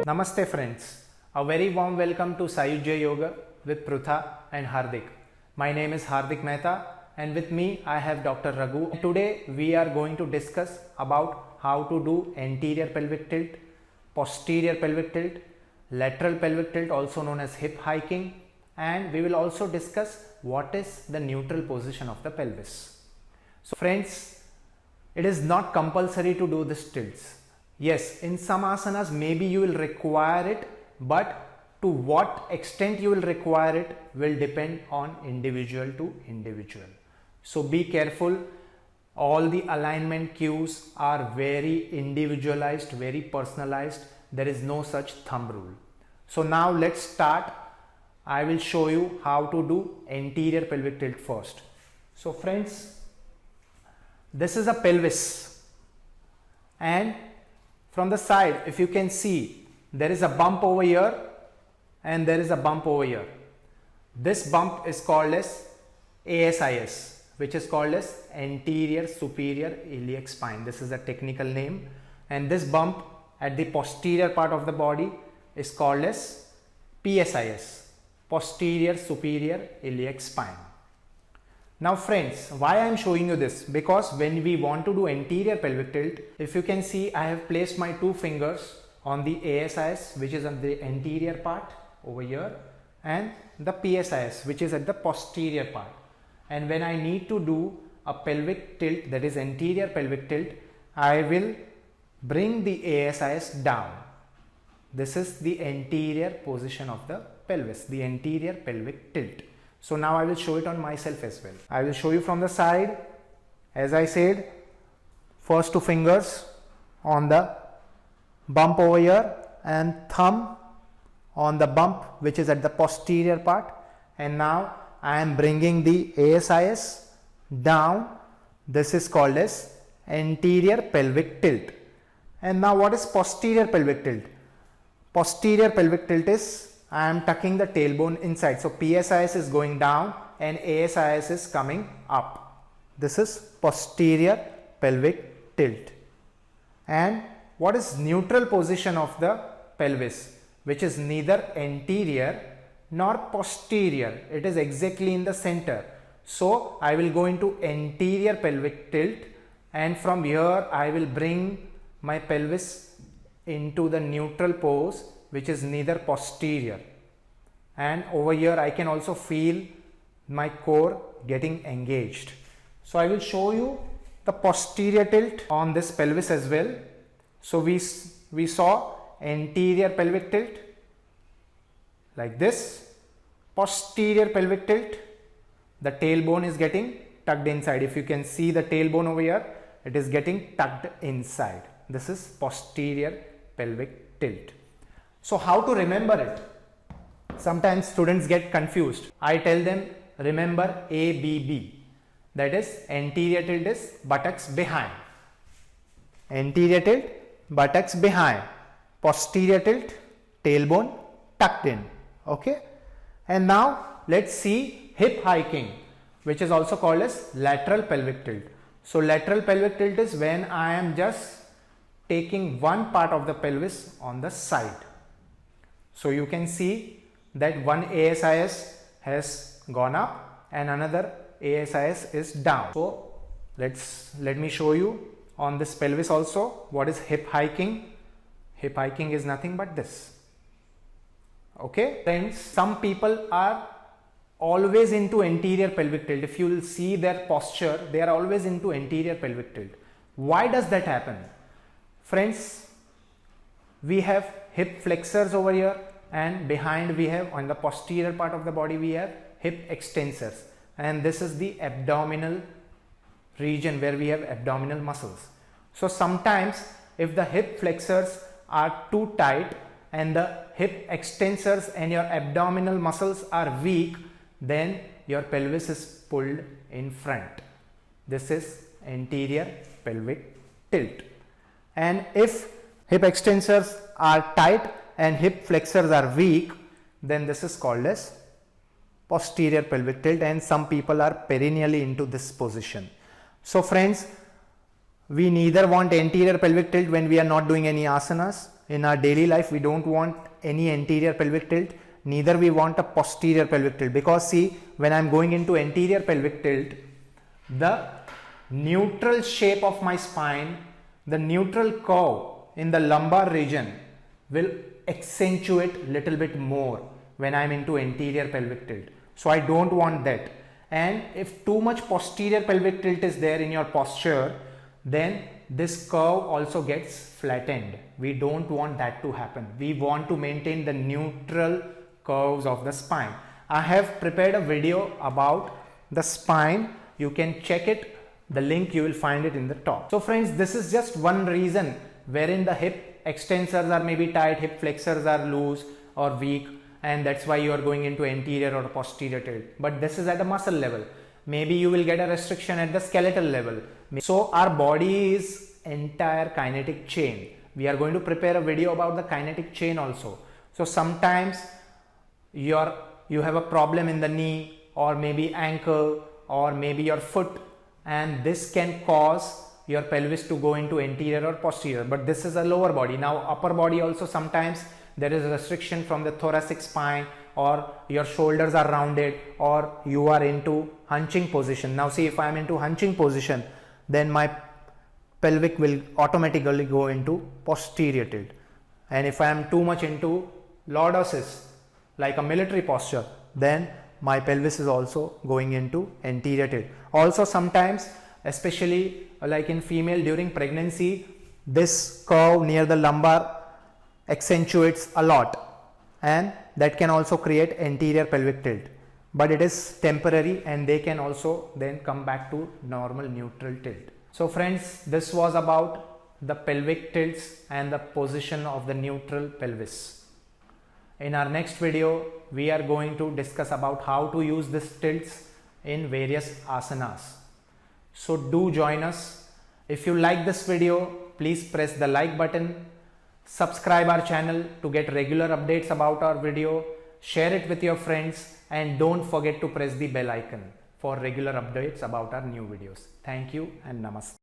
Namaste friends, a very warm welcome to Sayujya Yoga with Prutha and Hardik. My name is Hardik Mehta and with me I have Dr. Raghu. Today we are going to discuss about how to do anterior pelvic tilt, posterior pelvic tilt, lateral pelvic tilt also known as hip hiking, and we will also discuss what is the neutral position of the pelvis. So friends, it is not compulsory to do this tilts. Yes, in some asanas maybe you will require it, but to what extent you will require it will depend on individual to individual. So be careful. All the alignment cues are very individualized, very personalized. There is no such thumb rule. So now let's start. I will show you how to do anterior pelvic tilt first. So friends, this is a pelvis, and from the side if you can see there is a bump over here and there is a bump over here. This bump is called as ASIS, which is called as anterior superior iliac spine. This is a technical name, and this bump at the posterior part of the body is called as PSIS, posterior superior iliac spine. Now friends, why I am showing you this? Because when we want to do anterior pelvic tilt, if you can see, I have placed my two fingers on the ASIS, which is on the anterior part over here, and the PSIS, which is at the posterior part. And when I need to do a pelvic tilt, that is anterior pelvic tilt, I will bring the ASIS down. This is the anterior position of the pelvis, the anterior pelvic tilt. So now I will show it on myself as well. I will show you from the side. As I said, first two fingers on the bump over here and thumb on the bump which is at the posterior part, and now I am bringing the ASIS down. This is called as anterior pelvic tilt. And now what is posterior pelvic tilt? Posterior pelvic tilt is I am tucking the tailbone inside. So PSIS is going down and ASIS is coming up. This is posterior pelvic tilt. And what is neutral position of the pelvis? Which is neither anterior nor posterior. It is exactly in the center. So I will go into anterior pelvic tilt, and from here I will bring my pelvis into the neutral pose, which is neither posterior, and over here I can also feel my core getting engaged. So I will show you the posterior tilt on this pelvis as well. So we saw anterior pelvic tilt like this, posterior pelvic tilt, the tailbone is getting tucked inside. If you can see the tailbone over here, it is getting tucked inside. This is posterior pelvic tilt. So how to remember it? Sometimes students get confused. I tell them remember ABB. That is, anterior tilt is buttocks behind. Anterior tilt, buttocks behind. Posterior tilt, tailbone tucked in. Okay. And now let's see hip hiking, which is also called as lateral pelvic tilt. So lateral pelvic tilt is when I am just taking one part of the pelvis on the side. So you can see that one ASIS has gone up and another ASIS is down. So let me show you on this pelvis also what is hip hiking. Hip hiking is nothing but this. Okay friends, some people are always into anterior pelvic tilt. If you will see their posture, they are always into anterior pelvic tilt. Why does that happen? Friends, we have hip flexors over here, and behind we have, on the posterior part of the body, we have hip extensors, and this is the abdominal region where we have abdominal muscles. So sometimes if the hip flexors are too tight and the hip extensors and your abdominal muscles are weak, then your pelvis is pulled in front. This is anterior pelvic tilt. And if hip extensors are tight and hip flexors are weak, then this is called as posterior pelvic tilt, and some people are perennially into this position. So friends, we neither want anterior pelvic tilt when we are not doing any asanas. in our daily life we don't want any anterior pelvic tilt, neither we want a posterior pelvic tilt, because see, when I'm going into anterior pelvic tilt, the neutral shape of my spine, the neutral curve in the lumbar region will accentuate little bit more when I'm into anterior pelvic tilt. So I don't want that. And if too much posterior pelvic tilt is there in your posture, then this curve also gets flattened. We don't want that to happen. We want to maintain the neutral curves of the spine. I have prepared a video about the spine. You can check it. The link you will find it in the top. So friends, this is just one reason wherein the hip extensors are maybe tight, hip flexors are loose or weak, and that's why you are going into anterior or posterior tilt. But this is at a muscle level. Maybe you will get a restriction at the skeletal level. So our body is entire kinetic chain. We are going to prepare a video about the kinetic chain also. So sometimes you have a problem in the knee or maybe ankle or maybe your foot, and this can cause your pelvis to go into anterior or posterior, but this is a lower body. Now upper body also, sometimes there is a restriction from the thoracic spine, or your shoulders are rounded, or you are into hunching position. Now see, if I am into hunching position, then my pelvic will automatically go into posterior tilt. And if I am too much into lordosis, like a military posture, then my pelvis is also going into anterior tilt. Also sometimes, especially like in female during pregnancy, this curve near the lumbar accentuates a lot, and that can also create anterior pelvic tilt, but it is temporary and they can also then come back to normal neutral tilt. So friends, this was about the pelvic tilts and the position of the neutral pelvis. In our next video, we are going to discuss about how to use these tilts in various asanas. So do join us. If you like this video, please press the like button, subscribe our channel to get regular updates about our video, share it with your friends, and don't forget to press the bell icon for regular updates about our new videos. Thank you and namaste.